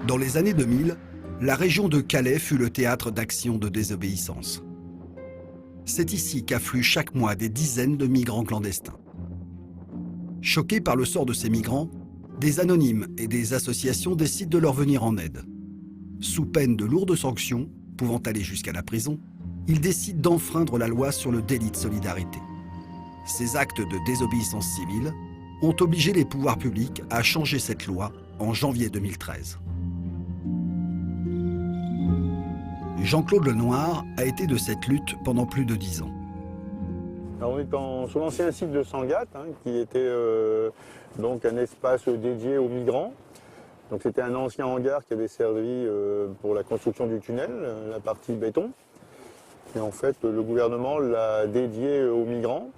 Dans les années 2000, la région de Calais fut le théâtre d'actions de désobéissance. C'est ici qu'affluent chaque mois des dizaines de migrants clandestins. Choqués par le sort de ces migrants, des anonymes et des associations décident de leur venir en aide. Sous peine de lourdes sanctions, pouvant aller jusqu'à la prison, ils décident d'enfreindre la loi sur le délit de solidarité. Ces actes de désobéissance civile ont obligé les pouvoirs publics à changer cette loi en janvier 2013. Jean-Claude Lenoir a été de cette lutte pendant plus de 10 ans. Alors on est sur l'ancien site de Sangatte, qui était donc un espace dédié aux migrants. Donc c'était un ancien hangar qui avait servi pour la construction du tunnel, la partie béton. Et en fait, le gouvernement l'a dédié aux migrants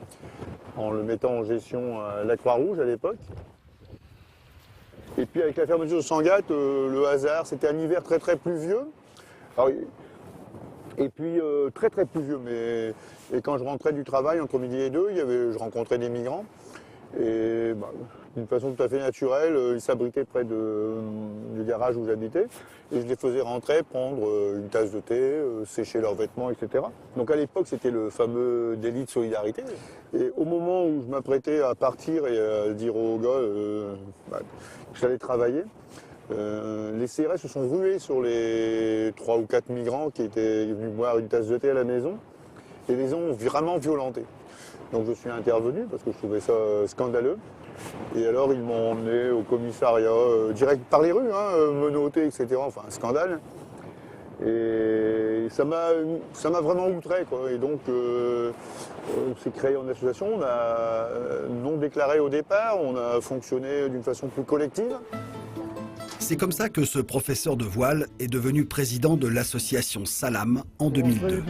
en le mettant en gestion à la Croix-Rouge à l'époque. Et puis avec la fermeture de Sangatte, le hasard, c'était un hiver très très pluvieux. Alors, et puis très très pluvieux, mais et quand je rentrais du travail entre midi et 2, je rencontrais des migrants. Et d'une façon tout à fait naturelle, ils s'abritaient près du garage où j'habitais. Et je les faisais rentrer, prendre une tasse de thé, sécher leurs vêtements, etc. Donc à l'époque, c'était le fameux délit de solidarité. Et au moment où je m'apprêtais à partir et à dire aux gars que j'allais travailler, les CRS se sont rués sur les 3 ou 4 migrants qui étaient venus boire une tasse de thé à la maison et les ont vraiment violentés. Donc je suis intervenu parce que je trouvais ça scandaleux. Et alors ils m'ont emmené au commissariat, direct par les rues, menotté, etc. Enfin, un scandale. Et ça m'a vraiment outré, quoi. Et donc on s'est créé en association, on a non déclaré au départ, on a fonctionné d'une façon plus collective. C'est comme ça que ce professeur de voile est devenu président de l'association Salam en 2002.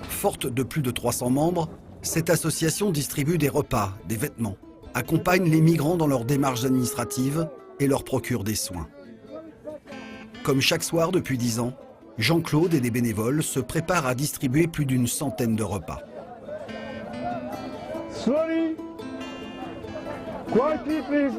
Forte de plus de 300 membres, cette association distribue des repas, des vêtements, accompagne les migrants dans leurs démarches administratives et leur procure des soins. Comme chaque soir depuis 10 ans, Jean-Claude et des bénévoles se préparent à distribuer plus d'une centaine de repas. Slowly. Quietly, please.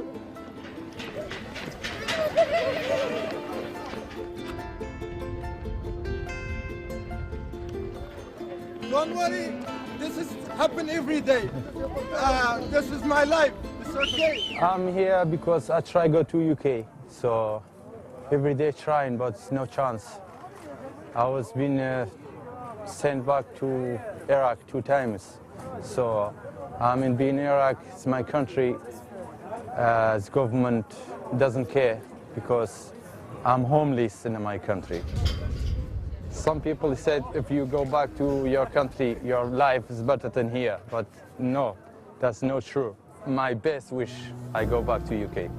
Don't worry, this is happen every day. This is my life. It's okay. I'm here because I try go to UK, so every day trying, but no chance. I was being sent back to Iraq 2 times. So being Iraq, it's my country. The government doesn't care because I'm homeless in my country. Some people said if you go back to your country, your life is better than here. But no, that's not true. My best wish, I go back to UK.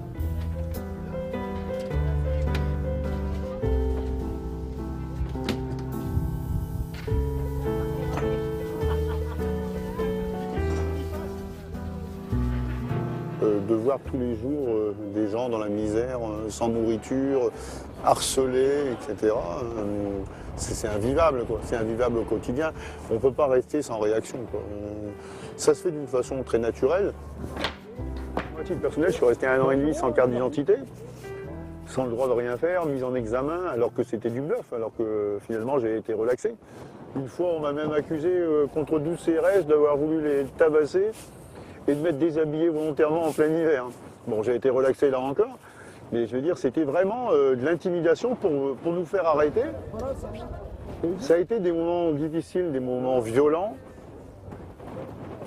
De voir tous les jours des gens dans la misère, sans nourriture, harcelés, etc. C'est invivable, quoi. C'est invivable au quotidien. On ne peut pas rester sans réaction, quoi. Ça se fait d'une façon très naturelle. Moi, à titre personnel, je suis resté 1 an et demi sans carte d'identité, sans le droit de rien faire, mis en examen, alors que c'était du bluff, alors que finalement j'ai été relaxé. Une fois, on m'a même accusé contre 12 CRS d'avoir voulu les tabasser et de m'être déshabillé volontairement en plein hiver. Bon, j'ai été relaxé là encore, mais je veux dire, c'était vraiment de l'intimidation pour nous faire arrêter. Ça a été des moments difficiles, des moments violents.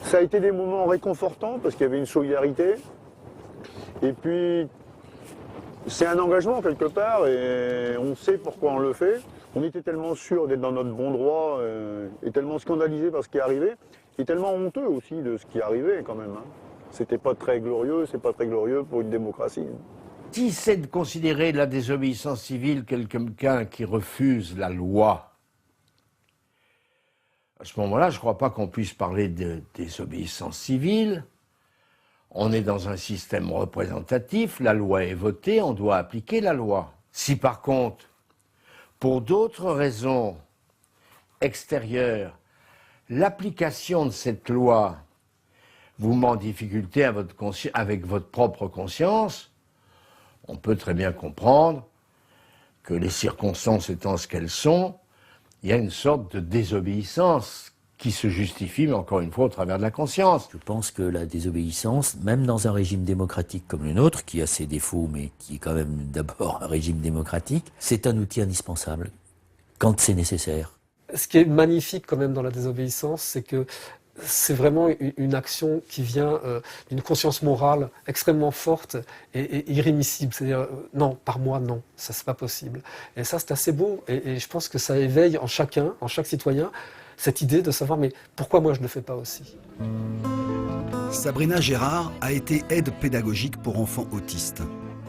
Ça a été des moments réconfortants parce qu'il y avait une solidarité. Et puis, c'est un engagement quelque part et on sait pourquoi on le fait. On était tellement sûr d'être dans notre bon droit et tellement scandalisé par ce qui est arrivé. Et tellement honteux aussi de ce qui arrivait quand même. C'était pas très glorieux, c'est pas très glorieux pour une démocratie. Si c'est de considérer la désobéissance civile quelqu'un qui refuse la loi, à ce moment-là, je ne crois pas qu'on puisse parler de désobéissance civile. On est dans un système représentatif, la loi est votée, on doit appliquer la loi. Si par contre, pour d'autres raisons extérieures, l'application de cette loi vous met en difficulté avec votre propre conscience, on peut très bien comprendre que les circonstances étant ce qu'elles sont, il y a une sorte de désobéissance qui se justifie, mais encore une fois, au travers de la conscience. Je pense que la désobéissance, même dans un régime démocratique comme le nôtre, qui a ses défauts, mais qui est quand même d'abord un régime démocratique, c'est un outil indispensable, quand c'est nécessaire. Ce qui est magnifique quand même dans la désobéissance, c'est que c'est vraiment une action qui vient d'une conscience morale extrêmement forte et irrémissible. C'est-à-dire, non, par moi, non, ça c'est pas possible. Et ça c'est assez beau et je pense que ça éveille en chaque citoyen, cette idée de savoir mais pourquoi moi je ne le fais pas aussi. Sabrina Gérard a été aide pédagogique pour enfants autistes.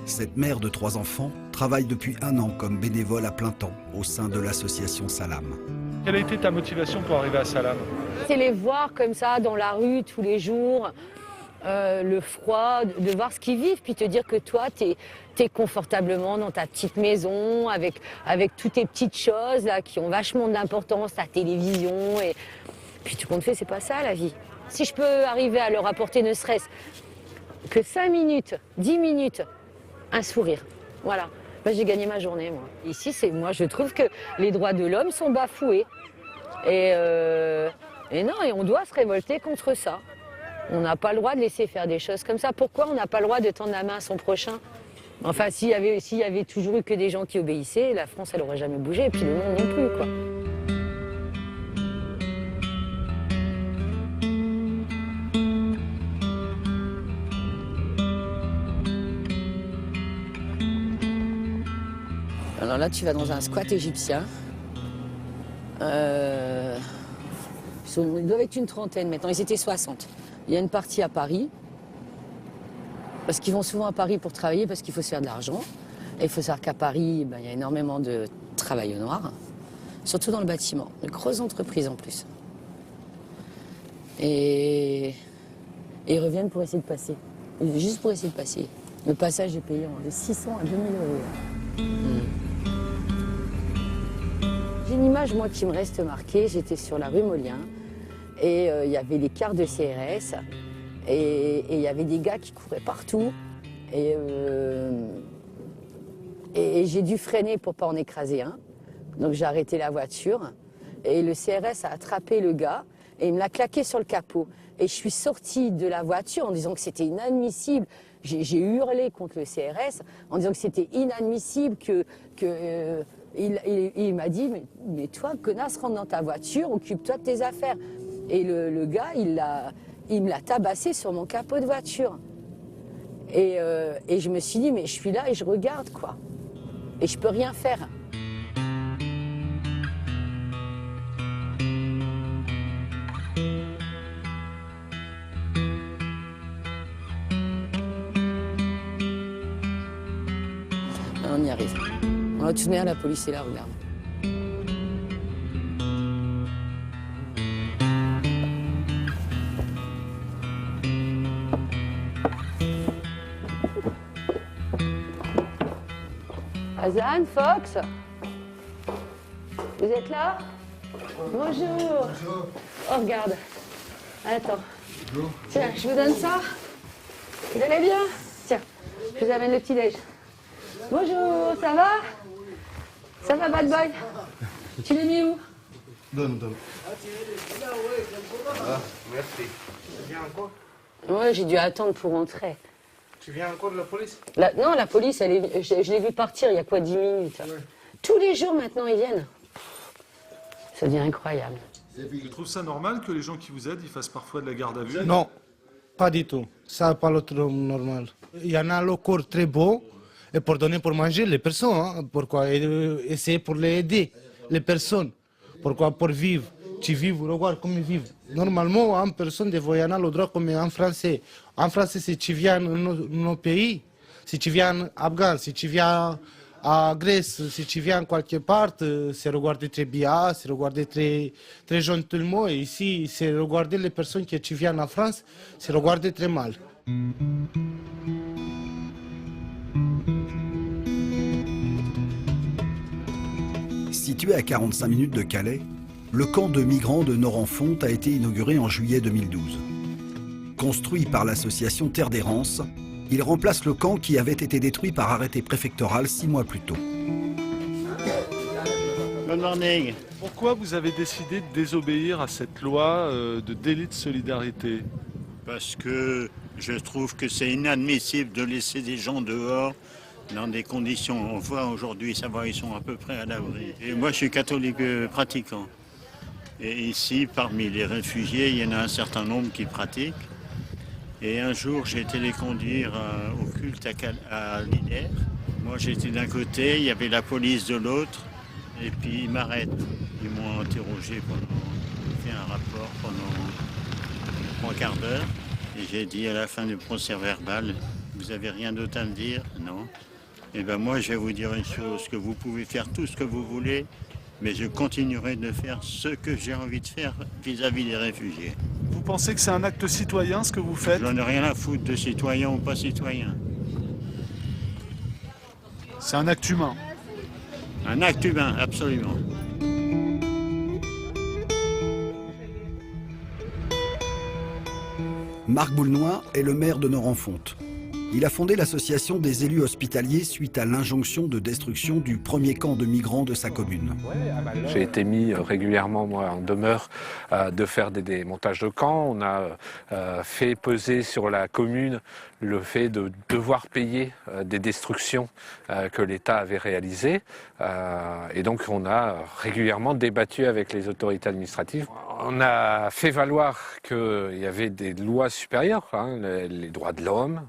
Cette mère de 3 enfants travaille depuis 1 an comme bénévole à plein temps au sein de l'association Salam. Quelle a été ta motivation pour arriver à Salam? C'est les voir comme ça dans la rue tous les jours, le froid, de voir ce qu'ils vivent, puis te dire que toi, t'es confortablement dans ta petite maison, avec toutes tes petites choses là, qui ont vachement de l'importance, ta télévision, et puis tout compte fait, c'est pas ça la vie. Si je peux arriver à leur apporter ne serait-ce que 5 minutes, 10 minutes, un sourire, voilà. Ben, j'ai gagné ma journée, moi. Ici, moi, je trouve que les droits de l'homme sont bafoués. Et non, et on doit se révolter contre ça. On n'a pas le droit de laisser faire des choses comme ça. Pourquoi on n'a pas le droit de tendre la main à son prochain? Enfin, s'il y avait toujours eu que des gens qui obéissaient, la France, elle n'aurait jamais bougé, et puis le monde non plus, quoi. Alors là, tu vas dans un squat égyptien. Ils doivent être une trentaine maintenant, ils étaient 60. Il y a une partie à Paris, parce qu'ils vont souvent à Paris pour travailler, parce qu'il faut se faire de l'argent. Et il faut savoir qu'à Paris, il y a énormément de travail au noir, surtout dans le bâtiment, de grosses entreprises en plus. Et ils reviennent pour essayer de passer, juste pour essayer de passer. Le passage est payant, de 600 à 2000 euros. J'ai une image, moi, qui me reste marquée. J'étais sur la rue Molien et il y avait les cars de CRS et il y avait des gars qui couraient partout et j'ai dû freiner pour pas en écraser un. Donc j'ai arrêté la voiture et le CRS a attrapé le gars et il me l'a claqué sur le capot. Et je suis sortie de la voiture en disant que c'était inadmissible. J'ai hurlé contre le CRS en disant que c'était inadmissible que il m'a dit, mais toi, connasse, rentre dans ta voiture, occupe-toi de tes affaires. Et le gars, il me l'a tabassé sur mon capot de voiture. Et je me suis dit, mais je suis là et je regarde, quoi. Et je peux rien faire. On y arrive. On va tourner à la police, et là, regarde. Azan, Fox, vous êtes là? Bonjour. Oh, regarde. Attends. Tiens, je vous donne ça. Vous allez bien? Tiens, je vous amène le petit-déj. Bonjour, ça va? Ça va, bad boy? Tu l'as mis où? Donne. Ah, merci. Tu viens encore? Ouais, j'ai dû attendre pour rentrer. Tu viens encore de la police? Non, la police, je l'ai vu partir il y a quoi, 10 minutes. Tous les jours maintenant, ils viennent. Ça devient incroyable. Tu trouves ça normal que les gens qui vous aident, ils fassent parfois de la garde à vue? Non, pas du tout. Ça n'est pas le trop normal. Il y en a le corps très beau, et pour donner pour manger les personnes. Hein. Pourquoi essayer pour les aider, les personnes. Pourquoi pour vivre. Tu vis, regarde comment ils vivent. Normalement, une personne devrait avoir le droit comme en français. En français, si tu viens dans nos pays, si tu viens en Afghan, si tu viens à Grèce, si tu viens quelque part, c'est regarder très bien, c'est regarder très gentiment. Et ici, c'est regarder les personnes que tu viens en France, c'est regarder très mal. Situé à 45 minutes de Calais, le camp de migrants de Norenfonte a été inauguré en juillet 2012. Construit par l'association Terre d'Errance, il remplace le camp qui avait été détruit par arrêté préfectoral 6 mois plus tôt. Good morning. Pourquoi vous avez décidé de désobéir à cette loi de délit de solidarité? Parce que je trouve que c'est inadmissible de laisser des gens dehors dans des conditions. On voit aujourd'hui, ça va, ils sont à peu près à l'abri. Et moi, je suis catholique pratiquant. Et ici, parmi les réfugiés, il y en a un certain nombre qui pratiquent. Et un jour, j'ai été les conduire au culte à Linaire. Moi, j'étais d'un côté, il y avait la police de l'autre. Et puis, ils m'arrêtent. Ils m'ont interrogé fait un rapport pendant 3 quarts d'heure. Et j'ai dit à la fin du procès verbal, vous avez rien d'autre à me dire? Non. Eh bien, moi, je vais vous dire une chose, que vous pouvez faire tout ce que vous voulez, mais je continuerai de faire ce que j'ai envie de faire vis-à-vis des réfugiés. Vous pensez que c'est un acte citoyen, ce que vous faites? J'en ai rien à foutre de citoyen ou pas citoyen. C'est un acte humain. Un acte humain, absolument. Marc Boulnois est le maire de Norenfonte. Il a fondé l'association des élus hospitaliers suite à l'injonction de destruction du premier camp de migrants de sa commune. J'ai été mis régulièrement, moi, en demeure de faire des démontages de camps. On a fait peser sur la commune le fait de devoir payer des destructions que l'État avait réalisées. Et donc on a régulièrement débattu avec les autorités administratives. On a fait valoir qu'il y avait des lois supérieures, hein, les droits de l'homme,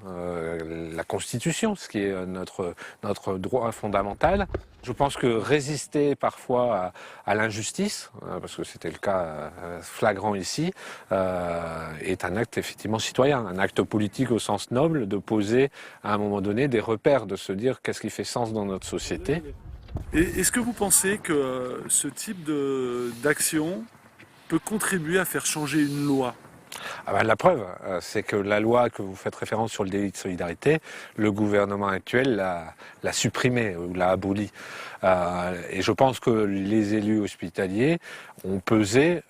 la Constitution, ce qui est notre droit fondamental. Je pense que résister parfois à l'injustice, parce que c'était le cas flagrant ici, est un acte effectivement citoyen, un acte politique au sens noble, de poser à un moment donné des repères, de se dire qu'est-ce qui fait sens dans notre société. Et est-ce que vous pensez que ce type d'action peut contribuer à faire changer une loi? La preuve, c'est que la loi que vous faites référence sur le délit de solidarité, le gouvernement actuel l'a supprimée ou l'a abolie. Et je pense que les élus hospitaliers ont pesé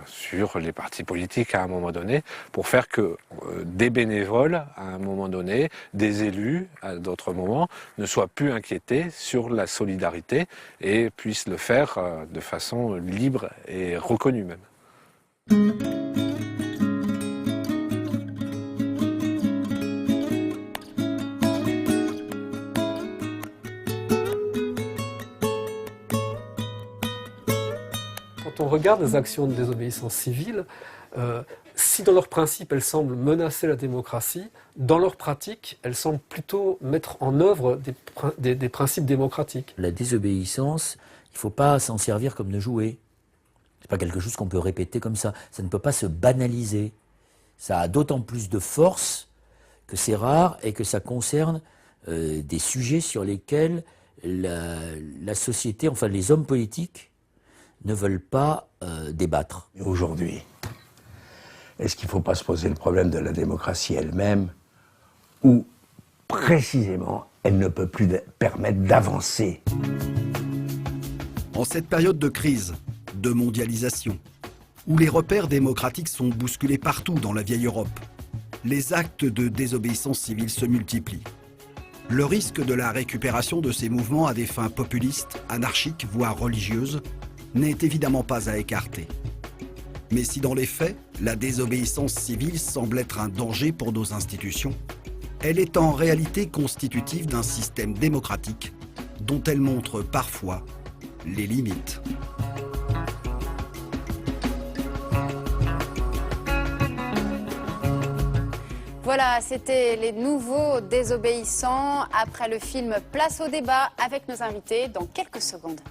sur les partis politiques à un moment donné pour faire que des bénévoles, à un moment donné, des élus, à d'autres moments, ne soient plus inquiétés sur la solidarité et puissent le faire de façon libre et reconnue même. quand on regarde les actions de désobéissance civile, si dans leur principe elles semblent menacer la démocratie, dans leur pratique elles semblent plutôt mettre en œuvre des principes démocratiques. La désobéissance, il ne faut pas s'en servir comme de jouet. Ce n'est pas quelque chose qu'on peut répéter comme ça. Ça ne peut pas se banaliser. Ça a d'autant plus de force que c'est rare et que ça concerne des sujets sur lesquels la société, enfin les hommes politiques, ne veulent pas débattre. Aujourd'hui, est-ce qu'il ne faut pas se poser le problème de la démocratie elle-même, où précisément elle ne peut plus permettre d'avancer? En cette période de crise, de mondialisation, où les repères démocratiques sont bousculés partout dans la vieille Europe, les actes de désobéissance civile se multiplient. Le risque de la récupération de ces mouvements à des fins populistes, anarchiques, voire religieuses, n'est évidemment pas à écarter. Mais si dans les faits, la désobéissance civile semble être un danger pour nos institutions, elle est en réalité constitutive d'un système démocratique dont elle montre parfois les limites. Voilà, c'était les nouveaux désobéissants après le film Place au débat avec nos invités dans quelques secondes.